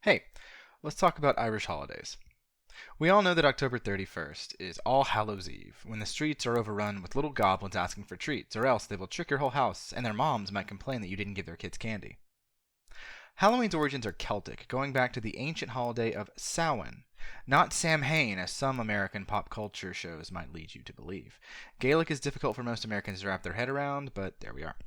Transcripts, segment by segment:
Hey, let's talk about Irish holidays. We all know that October 31st is All Hallows Eve, when the streets are overrun with little goblins asking for treats, or else they will trick your whole house, and their moms might complain that you didn't give their kids candy. Halloween's origins are Celtic, going back to the ancient holiday of Samhain, not Samhain, as some American pop culture shows might lead you to believe. Gaelic is difficult for most Americans to wrap their head around, but there we are.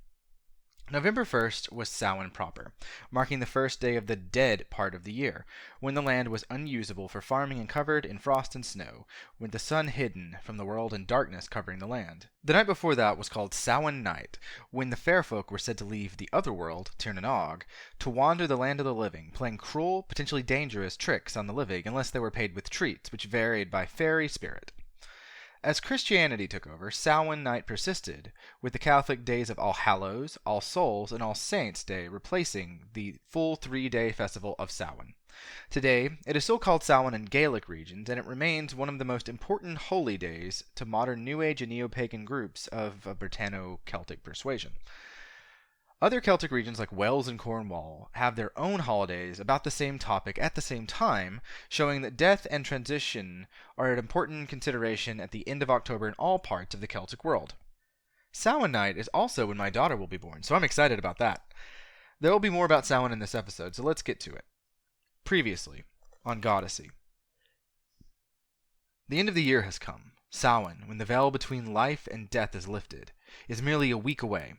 November 1st was Samhain proper, marking the first day of the dead part of the year, when the land was unusable for farming and covered in frost and snow, with the sun hidden from the world and darkness covering the land. The night before that was called Samhain Night, when the fair folk were said to leave the other world, Tir na Nog, to wander the land of the living, playing cruel, potentially dangerous tricks on the living unless they were paid with treats, which varied by fairy spirit. As Christianity took over, Samhain Night persisted, with the Catholic days of All Hallows, All Souls, and All Saints' Day replacing the full 3-day festival of Samhain. Today, it is still called Samhain in Gaelic regions, and it remains one of the most important holy days to modern New Age and neo-pagan groups of a Britanno-Celtic persuasion. Other Celtic regions like Wales and Cornwall have their own holidays about the same topic at the same time, showing that death and transition are an important consideration at the end of October in all parts of the Celtic world. Samhain night is also when my daughter will be born, so I'm excited about that. There will be more about Samhain in this episode, so let's get to it. Previously, on Goddessy. The end of the year has come. Samhain, when the veil between life and death is lifted, is merely a week away.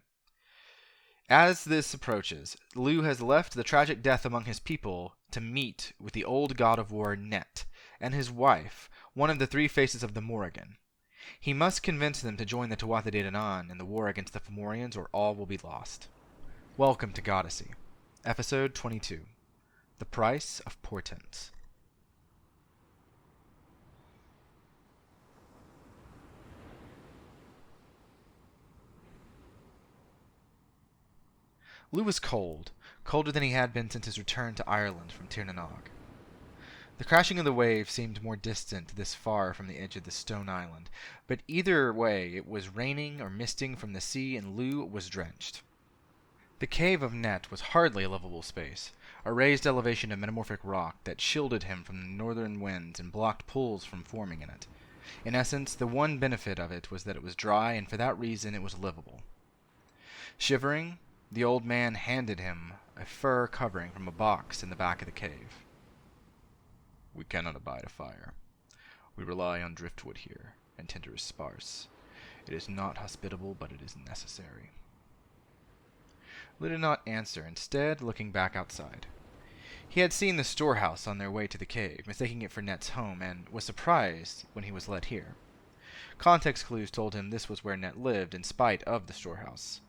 As this approaches, Lugh has left the tragic death among his people to meet with the old god of war Net and his wife, one of the three faces of the Morrigan. He must convince them to join the Tuatha De Danann in the war against the Fomorians, or all will be lost. Welcome to Goddessy, Episode 22, The Price of Portents. Lugh was cold, colder than he had been since his return to Ireland from Tir na Nog. The crashing of the waves seemed more distant this far from the edge of the stone island, but either way it was raining or misting from the sea, and Lugh was drenched. The cave of Net was hardly a livable space, a raised elevation of metamorphic rock that shielded him from the northern winds and blocked pools from forming in it. In essence, the one benefit of it was that it was dry, and for that reason it was livable. Shivering, the old man handed him a fur covering from a box in the back of the cave. "We cannot abide a fire. We rely on driftwood here, and tinder is sparse. It is not hospitable, but it is necessary." Lugh did not answer, instead looking back outside. He had seen the storehouse on their way to the cave, mistaking it for Net's home, and was surprised when he was led here. Context clues told him this was where Net lived, in spite of the storehouse.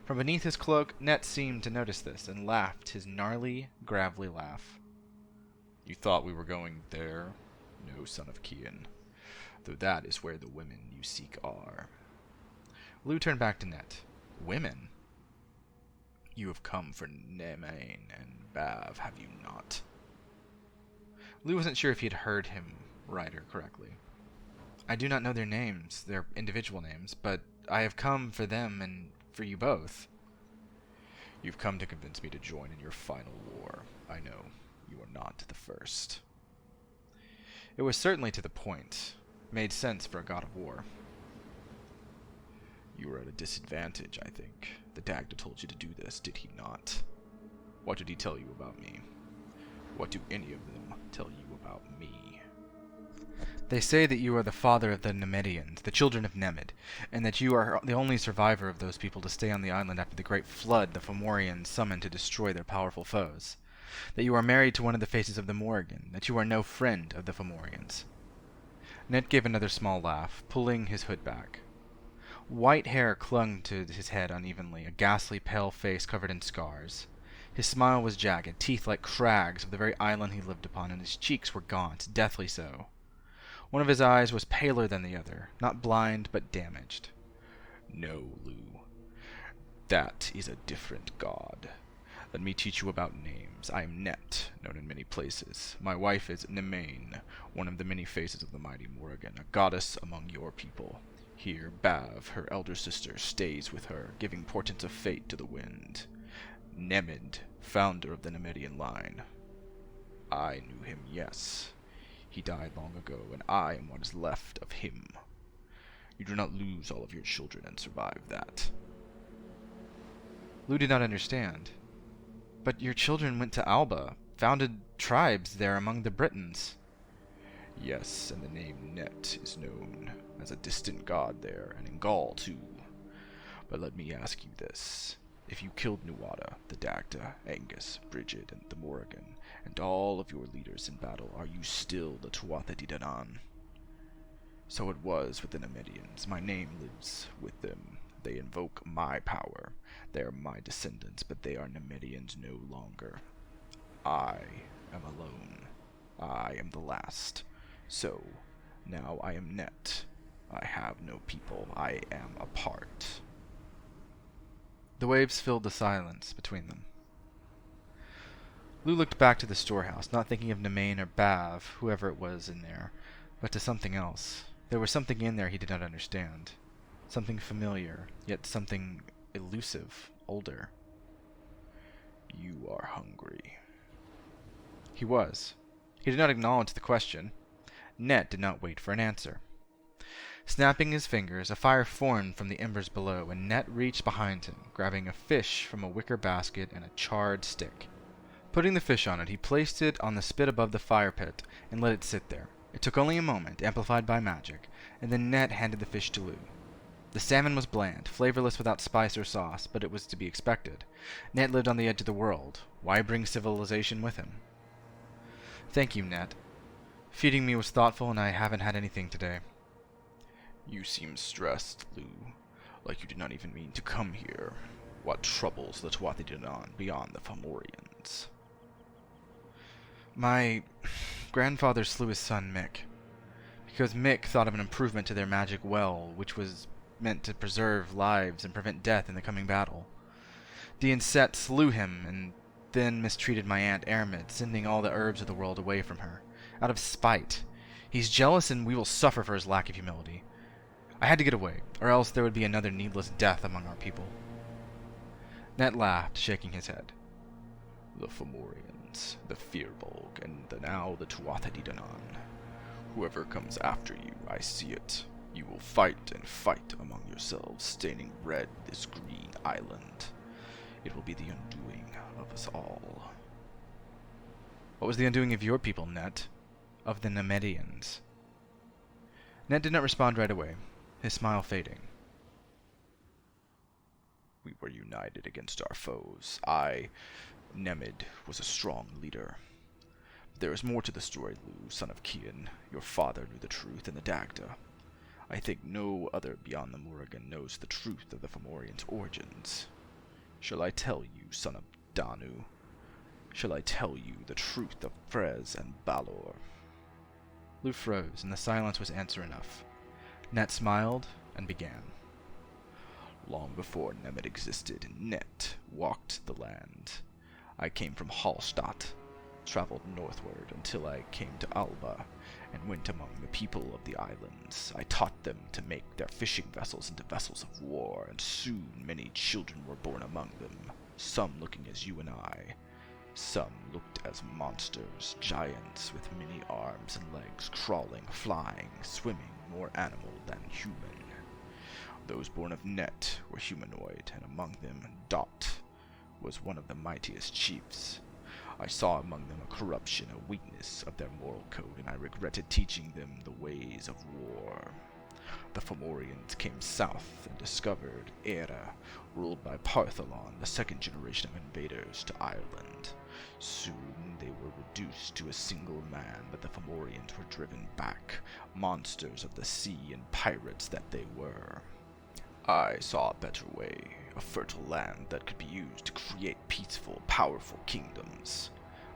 From beneath his cloak, Net seemed to notice this, and laughed his gnarly, gravelly laugh. "You thought we were going there? No, son of Cian, though that is where the women you seek are." Lugh turned back to Net. "Women? You have come for Nemain and Bav, have you not?" Lugh wasn't sure if he had heard him right or correctly. "I do not know their names, their individual names, but I have come for them and for you both." "You've come to convince me to join in your final war. I know. You are not the first." It was certainly to the point. Made sense for a god of war. "You are at a disadvantage, I think. The Dagda told you to do this, did he not? What did he tell you about me? What do any of them tell you about me?" "They say that you are the father of the Nemedians, the children of Nemed, and that you are the only survivor of those people to stay on the island after the great flood the Fomorians summoned to destroy their powerful foes. That you are married to one of the faces of the Morrigan, that you are no friend of the Fomorians." Net gave another small laugh, pulling his hood back. White hair clung to his head unevenly, a ghastly pale face covered in scars. His smile was jagged, teeth like crags of the very island he lived upon, and his cheeks were gaunt, deathly so. One of his eyes was paler than the other, not blind, but damaged. "No, Lugh. That is a different god. Let me teach you about names. I am Net, known in many places. My wife is Nemain, one of the many faces of the mighty Morrigan, a goddess among your people. Here, Bav, her elder sister, stays with her, giving portents of fate to the wind. Nemed, founder of the Nemedian line." I knew him, yes. He died long ago, and I am what is left of him. You do not lose all of your children and survive that. Lugh did not understand. But your children went to Alba, founded tribes there among the Britons. Yes, and the name Net is known as a distant god there, and in Gaul too. But let me ask you this. If you killed Nuada, the Dagda, Angus, Brigid, and the Morrigan, and all of your leaders in battle, are you still the Tuatha De Danann? So it was with the Nemedians. My name lives with them. They invoke my power. They are my descendants, but they are Nemedians no longer. I am alone. I am the last. So, now I am Net. I have no people. I am apart. The waves filled the silence between them. Lugh looked back to the storehouse, not thinking of Nemain or Bav, whoever it was in there, but to something else. There was something in there he did not understand. Something familiar, yet something elusive, older. You are hungry. He was. He did not acknowledge the question. Net did not wait for an answer. Snapping his fingers, a fire formed from the embers below, and Net reached behind him, grabbing a fish from a wicker basket and a charred stick. Putting the fish on it, he placed it on the spit above the fire pit and let it sit there. It took only a moment, amplified by magic, and then Net handed the fish to Lugh. The salmon was bland, flavorless without spice or sauce, but it was to be expected. Net lived on the edge of the world. Why bring civilization with him? Thank you, Net. Feeding me was thoughtful, and I haven't had anything today. You seem stressed, Lugh, like you did not even mean to come here. What troubles the Tuatha De Danann beyond the Fomorians? My grandfather slew his son Mick, because Mick thought of an improvement to their magic well, which was meant to preserve lives and prevent death in the coming battle. The Inset slew him, and then mistreated my aunt Ermid, sending all the herbs of the world away from her, out of spite. He's jealous, and we will suffer for his lack of humility. I had to get away, or else there would be another needless death among our people. Net laughed, shaking his head. The Fomorians, the Firbolg, and now the Tuatha De Danann. Whoever comes after you, I see it. You will fight and fight among yourselves, staining red this green island. It will be the undoing of us all. What was the undoing of your people, Net? Of the Nemedians? Net did not respond right away, his smile fading. We were united against our foes. Nemid, was a strong leader. There is more to the story, Lugh, son of Cian. Your father knew the truth, and the Dagda. I think no other beyond the Morrigan knows the truth of the Fomorians' origins. Shall I tell you, son of Danu? Shall I tell you the truth of Frez and Balor? Lugh froze, and the silence was answer enough. Net smiled and began. Long before Nemid existed, Net walked the land. I came from Hallstatt, traveled northward until I came to Alba, and went among the people of the islands. I taught them to make their fishing vessels into vessels of war, and soon many children were born among them, some looking as you and I. Some looked as monsters, giants with many arms and legs, crawling, flying, swimming, more animal than human. Those born of Net were humanoid, and among them Dot was one of the mightiest chiefs. I saw among them a corruption, a weakness of their moral code, and I regretted teaching them the ways of war. The Fomorians came south and discovered Era, ruled by Partholon, the second generation of invaders, to Ireland. Soon they were reduced to a single man, but the Fomorians were driven back, monsters of the sea and pirates that they were. I saw a better way, a fertile land that could be used to create peaceful, powerful kingdoms.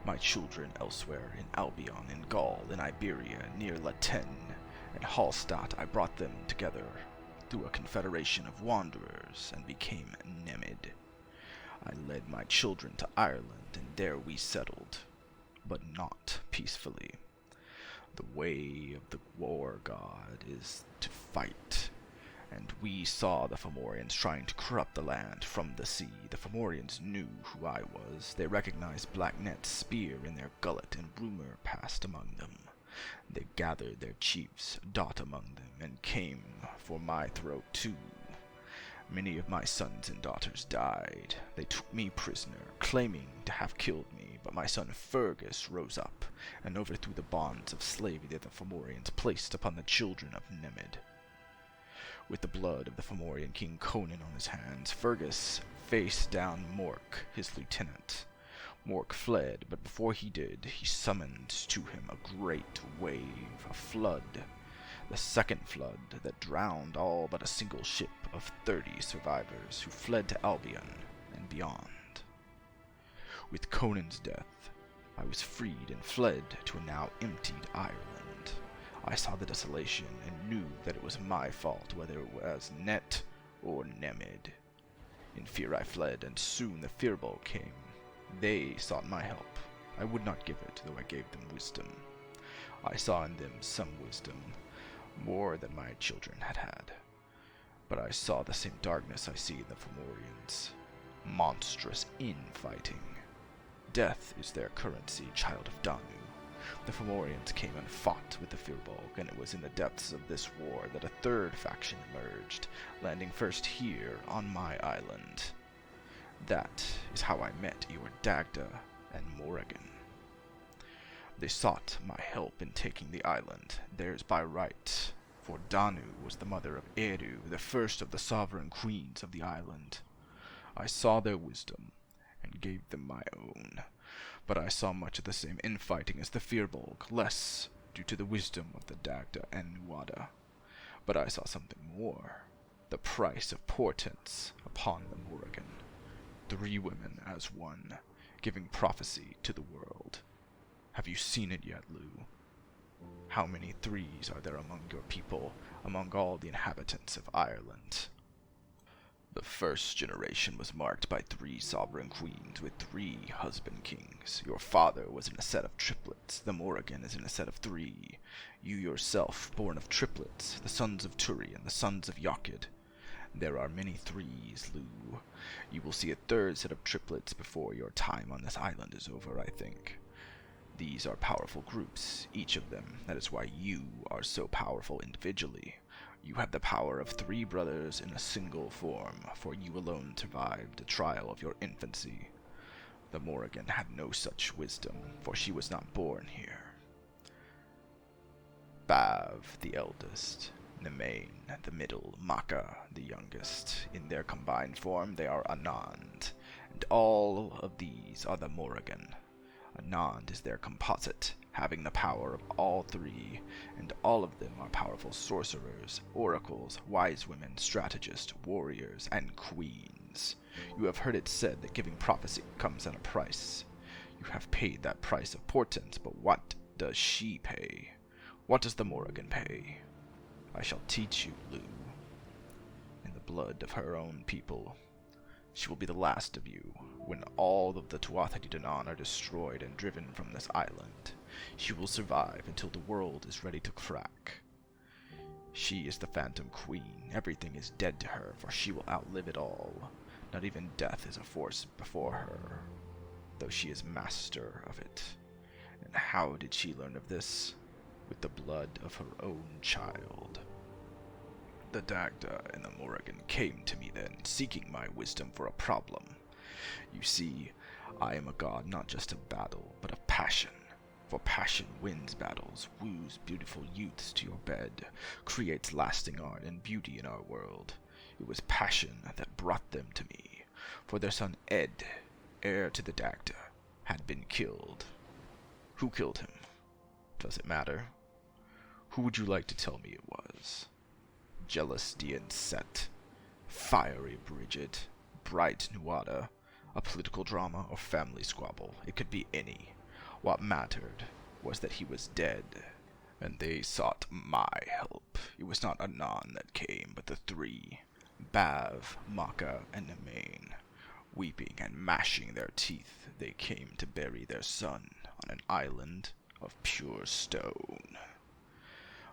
My children elsewhere, in Albion, in Gaul, in Iberia, near Latene, and Hallstatt, I brought them together through a confederation of wanderers and became Nemid. I led my children to Ireland, and there we settled, but not peacefully. The way of the war god is to fight, And we saw the Fomorians trying to corrupt the land from the sea. The Fomorians knew who I was. They recognized Black Net's spear in their gullet, and rumor passed among them. They gathered their chiefs, Dot among them, and came for my throat too. Many of my sons and daughters died. They took me prisoner, claiming to have killed me, but my son Fergus rose up and overthrew the bonds of slavery that the Fomorians placed upon the children of Nemed. With the blood of the Fomorian King Conan on his hands, Fergus faced down Mork, his lieutenant. Mork fled, but before he did, he summoned to him a great wave, a flood, the second flood that drowned all but a single ship of 30 survivors who fled to Albion and beyond. With Conan's death, I was freed and fled to a now emptied Ireland. I saw the desolation and knew that it was my fault, whether it was Net or Nemed. In fear I fled, and soon the Firbolg came. They sought my help. I would not give it, though I gave them wisdom. I saw in them some wisdom, more than my children had had. But I saw the same darkness I see in the Fomorians. Monstrous infighting. Death is their currency, child of Danu. The Fomorians came and fought with the Firbolg, and it was in the depths of this war that a third faction emerged, landing first here on my island. That is how I met your Dagda and Morrigan. They sought my help in taking the island, theirs by right, for Danu was the mother of Eru, the first of the sovereign queens of the island. I saw their wisdom, and gave them my own. But I saw much of the same infighting as the Firbolg, less due to the wisdom of the Dagda and Nuada. But I saw something more, the price of portents upon the Morrigan. 3 women as one, giving prophecy to the world. Have you seen it yet, Lugh? How many 3s are there among your people, among all the inhabitants of Ireland? The first generation was marked by 3 sovereign queens with 3 husband kings. Your father was in a set of triplets. The Morrigan is in a set of 3. You yourself, born of triplets, the sons of Turi and the sons of Yokid. There are many 3s, Lugh. You will see a 3rd set of triplets before your time on this island is over, I think. These are powerful groups, each of them. That is why you are so powerful individually. You have the power of 3 brothers in a single form, for you alone survived the trial of your infancy. The Morrigan had no such wisdom, for she was not born here. Bav, the eldest, Nemain, the middle, Maka, the youngest. In their combined form, they are Anand, and all of these are the Morrigan. Anand is their composite, having the power of all 3, and all of them are powerful sorcerers, oracles, wise women, strategists, warriors, and queens. You have heard it said that giving prophecy comes at a price. You have paid that price of portents, but what does she pay? What does the Morrigan pay? I shall teach you, Lugh. In the blood of her own people. She will be the last of you. When all of the Tuatha De Danann are destroyed and driven from this island, she will survive until the world is ready to crack. She is the Phantom Queen. Everything is dead to her, for she will outlive it all. Not even death is a force before her, though she is master of it. And how did she learn of this? With the blood of her own child. The Dagda and the Morrigan came to me then, seeking my wisdom for a problem. You see, I am a god not just of battle, but of passion. For passion wins battles, woos beautiful youths to your bed, creates lasting art and beauty in our world. It was passion that brought them to me, for their son Ed, heir to the Dagda, had been killed. Who killed him? Does it matter? Who would you like to tell me it was? Jealous Dian Set, fiery Bridget, bright Nuada, a political drama or family squabble. It could be any. What mattered was that he was dead, and they sought my help. It was not Anan that came, but the 3, Bav, Maka, and Nemain. Weeping and mashing their teeth, they came to bury their son on an island of pure stone.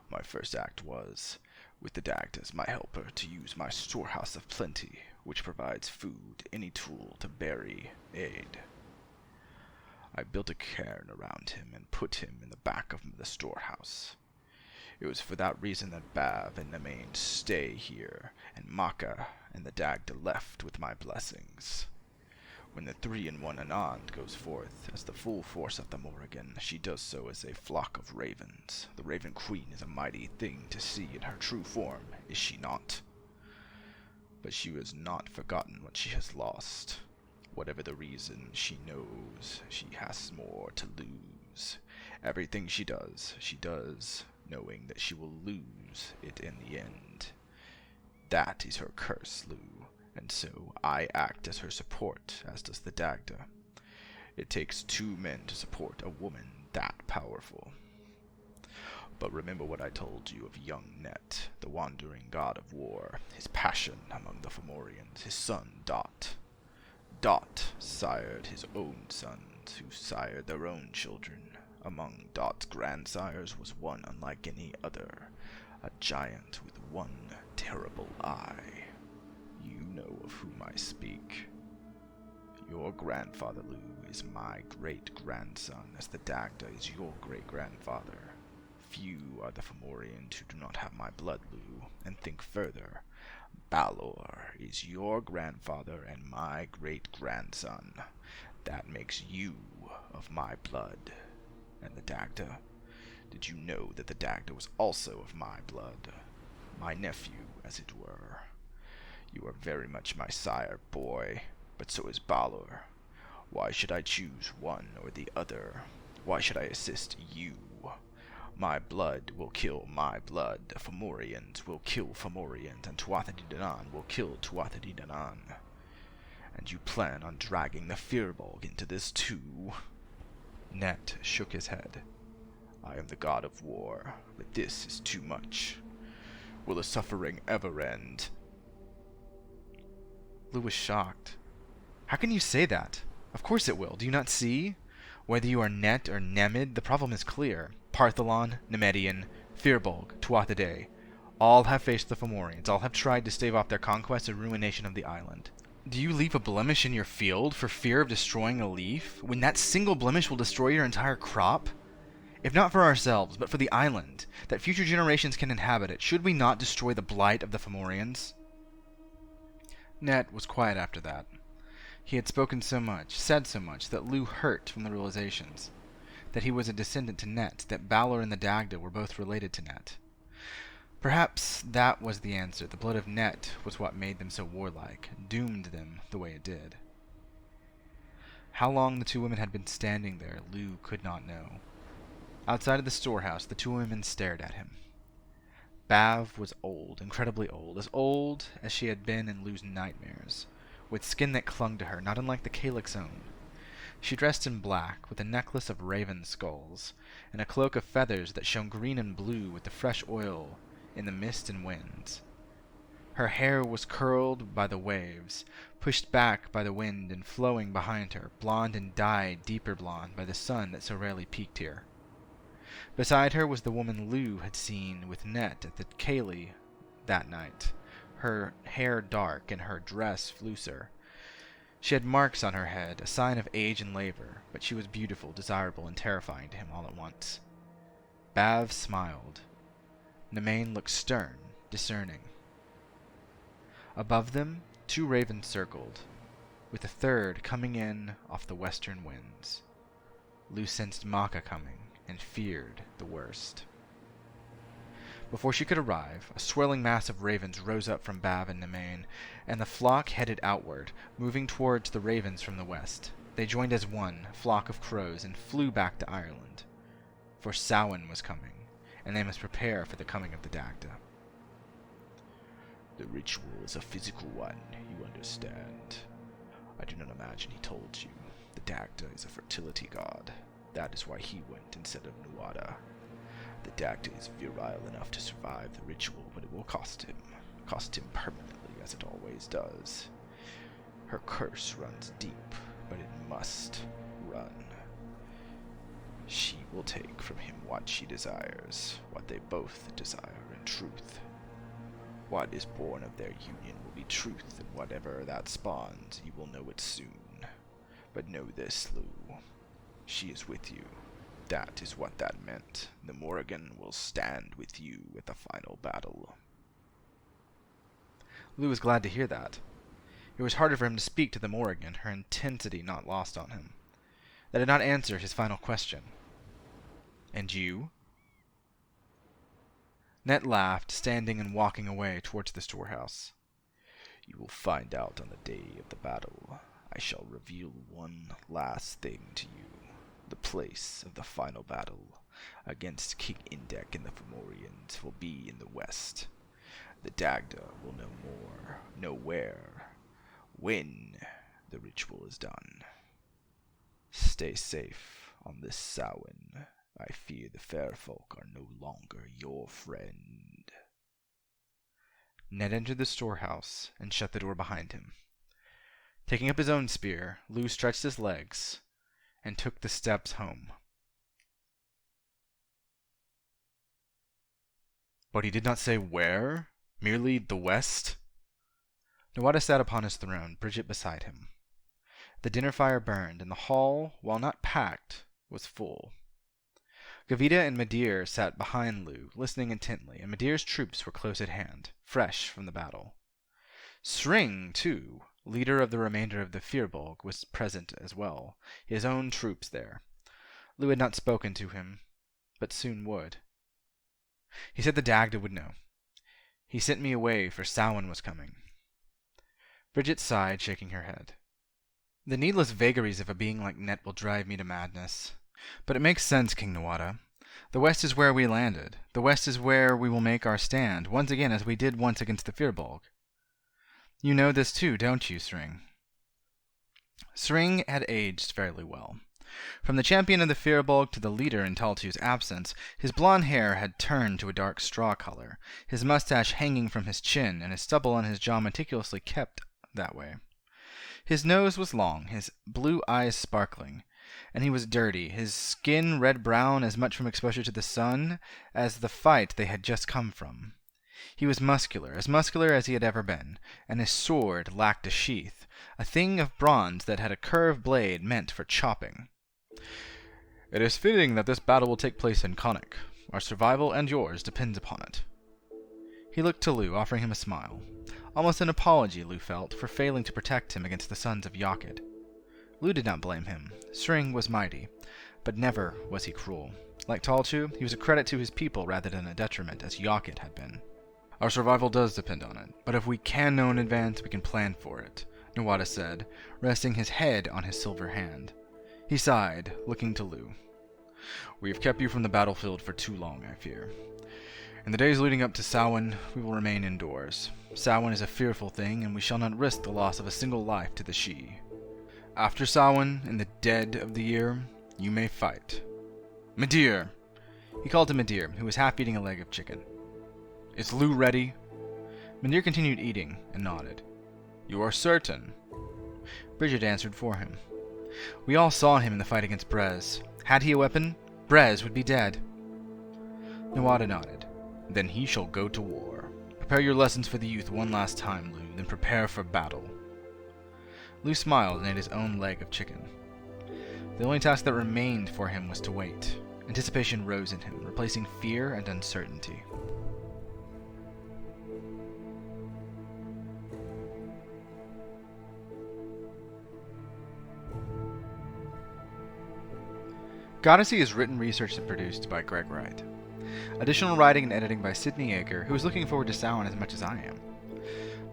My first act was, with the Dagda as my helper to use my storehouse of plenty, which provides food, any tool to bury, aid. I built a cairn around him and put him in the back of the storehouse. It was for that reason that Bav and Nemain stay here, and Maka and the Dagda left with my blessings. When the 3-in-1 Anand goes forth as the full force of the Morrigan, she does so as a flock of ravens. The Raven Queen is a mighty thing to see in her true form, is she not? But she has not forgotten what she has lost. Whatever the reason, she knows she has more to lose. Everything she does knowing that she will lose it in the end. That is her curse, Lugh, and so I act as her support, as does the Dagda. It takes 2 men to support a woman that powerful. But remember what I told you of young Net, the wandering god of war, his passion among the Fomorians, his son Dot. Dot sired his own sons, who sired their own children. Among Dot's grandsires was one unlike any other, a giant with one terrible eye. You know of whom I speak. Your grandfather, Lugh, is my great-grandson, as the Dagda is your great-grandfather. Few are the Fomorians who do not have my blood, Lugh, and think further. Balor is your grandfather and my great-grandson. That makes you of my blood. And the Dagda? Did you know that the Dagda was also of my blood? My nephew, as it were. You are very much my sire, boy, but so is Balor. Why should I choose one or the other? Why should I assist you? My blood will kill my blood, Fomorians will kill Fomorians, and Tuatha Dé Danann will kill Tuatha Dé Danann. And you plan on dragging the Firbolg into this too? Net shook his head. I am the god of war, but this is too much. Will the suffering ever end? Lugh was shocked. How can you say that? Of course it will. Do you not see? Whether you are Net or Nemid, the problem is clear. Partholon, Nemedian, Firbolg, Tuatha Dé, all have faced the Fomorians, all have tried to stave off their conquest and ruination of the island. Do you leave a blemish in your field for fear of destroying a leaf, when that single blemish will destroy your entire crop? If not for ourselves, but for the island, that future generations can inhabit it, should we not destroy the blight of the Fomorians? Net was quiet after that. He had spoken so much, said so much, that Lugh hurt from the realizations. That he was a descendant to Net, that Balor and the Dagda were both related to Net. Perhaps that was the answer. The blood of Net was what made them so warlike, doomed them the way it did. How long the 2 women had been standing there, Lugh could not know. Outside of the storehouse, the 2 women stared at him. Bav was old, incredibly old as she had been in Lugh's nightmares, with skin that clung to her, not unlike the Calyx's own. She dressed in black, with a necklace of raven skulls, and a cloak of feathers that shone green and blue with the fresh oil in the mist and winds. Her hair was curled by the waves, pushed back by the wind and flowing behind her, blonde and dyed deeper blonde by the sun that so rarely peeked here. Beside her was the woman Lugh had seen with Net at the Cayley that night, her hair dark and her dress looser. She had marks on her head, a sign of age and labor, but she was beautiful, desirable, and terrifying to him all at once. Bav smiled. Nemain looked stern, discerning. Above them, 2 ravens circled, with a third coming in off the western winds. Lugh sensed Maka coming, and feared the worst. Before she could arrive, a swirling mass of ravens rose up from Bav and Nemain, and the flock headed outward, moving towards the ravens from the west. They joined as one flock of crows and flew back to Ireland. For Samhain was coming, and they must prepare for the coming of the Dagda. The ritual is a physical one, you understand. I do not imagine he told you. The Dagda is a fertility god. That is why he went instead of Nuada. The Dagda is virile enough to survive the ritual, but it will cost him permanently, as it always does. Her curse runs deep, but it must run. She will take from him what she desires, what they both desire in truth. What is born of their union will be truth, and whatever that spawns, you will know it soon. But know this, Lugh. She is with you. That is what that meant. The Morrigan will stand with you at the final battle. Lugh was glad to hear that. It was harder for him to speak to the Morrigan, her intensity not lost on him. That did not answer his final question. And you? Net laughed, standing and walking away towards the storehouse. You will find out on the day of the battle. I shall reveal one last thing to you. The place of the final battle against King Indek and the Fomorians will be in the west. The Dagda will know more, know where, when the ritual is done. Stay safe on this Samhain. I fear the fair folk are no longer your friend. Ned entered the storehouse and shut the door behind him. Taking up his own spear, Lugh stretched his legs and took the steps home. But he did not say where, merely the west. Nuada sat upon his throne, Bridget beside him. The dinner fire burned, and the hall, while not packed, was full. Gavita and Midir sat behind Lugh, listening intently, and Midir's troops were close at hand, fresh from the battle. Sring, too, leader of the remainder of the Firbolg, was present as well, his own troops there. Lugh had not spoken to him, but soon would. He said the Dagda would know. He sent me away, for Samhain was coming. Bridget sighed, shaking her head. The needless vagaries of a being like Net will drive me to madness. But it makes sense, King Nuada. The west is where we landed. The west is where we will make our stand, once again as we did once against the Firbolg. You know this too, don't you, Sring? Sring had aged fairly well. From the champion of the Firbolg to the leader in Taltu's absence, his blond hair had turned to a dark straw color, his mustache hanging from his chin, and his stubble on his jaw meticulously kept that way. His nose was long, his blue eyes sparkling, and he was dirty, his skin red-brown as much from exposure to the sun as the fight they had just come from. He was muscular as he had ever been, and his sword lacked a sheath, a thing of bronze that had a curved blade meant for chopping. It is fitting that this battle will take place in Connacht. Our survival and yours depends upon it. He looked to Lugh, offering him a smile. Almost an apology, Lugh felt, for failing to protect him against the sons of Yakid. Lugh did not blame him. Sring was mighty, but never was he cruel. Like Taltu, he was a credit to his people rather than a detriment, as Yakid had been. Our survival does depend on it, but if we can know in advance, we can plan for it, Nuada said, resting his head on his silver hand. He sighed, looking to Lugh. We have kept you from the battlefield for too long, I fear. In the days leading up to Samhain, we will remain indoors. Samhain is a fearful thing, and we shall not risk the loss of a single life to the Sidhe. After Samhain, in the dead of the year, you may fight. Midir! He called to Midir, who was half eating a leg of chicken. Is Lugh ready? Midir continued eating, and nodded. You are certain? Bridget answered for him. We all saw him in the fight against Brez. Had he a weapon, Brez would be dead. Nuada nodded. Then he shall go to war. Prepare your lessons for the youth one last time, Lugh, then prepare for battle. Lugh smiled and ate his own leg of chicken. The only task that remained for him was to wait. Anticipation rose in him, replacing fear and uncertainty. Goddessy is written, researched, and produced by Greg Wright. Additional writing and editing by Sydney Aker, who is looking forward to Samhain as much as I am.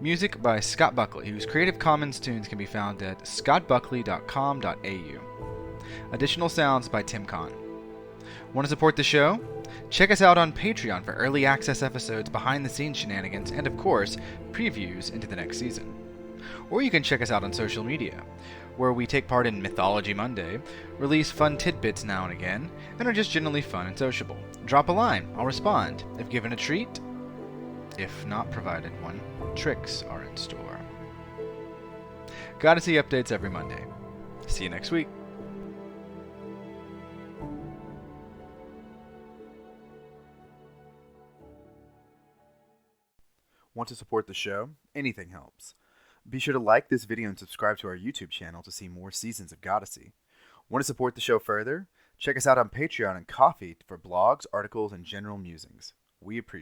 Music by Scott Buckley, whose Creative Commons tunes can be found at scottbuckley.com.au. Additional sounds by Tim Kahn. Want to support the show? Check us out on Patreon for early access episodes, behind-the-scenes shenanigans, and of course, previews into the next season. Or you can check us out on social media, where we take part in Mythology Monday, release fun tidbits now and again, and are just generally fun and sociable. Drop a line, I'll respond. If given a treat, if not provided one, tricks are in store. Goddessy updates every Monday. See you next week. Want to support the show? Anything helps. Be sure to like this video and subscribe to our YouTube channel to see more seasons of Goddessy. Want to support the show further? Check us out on Patreon and Ko-fi for blogs, articles, and general musings. We appreciate it.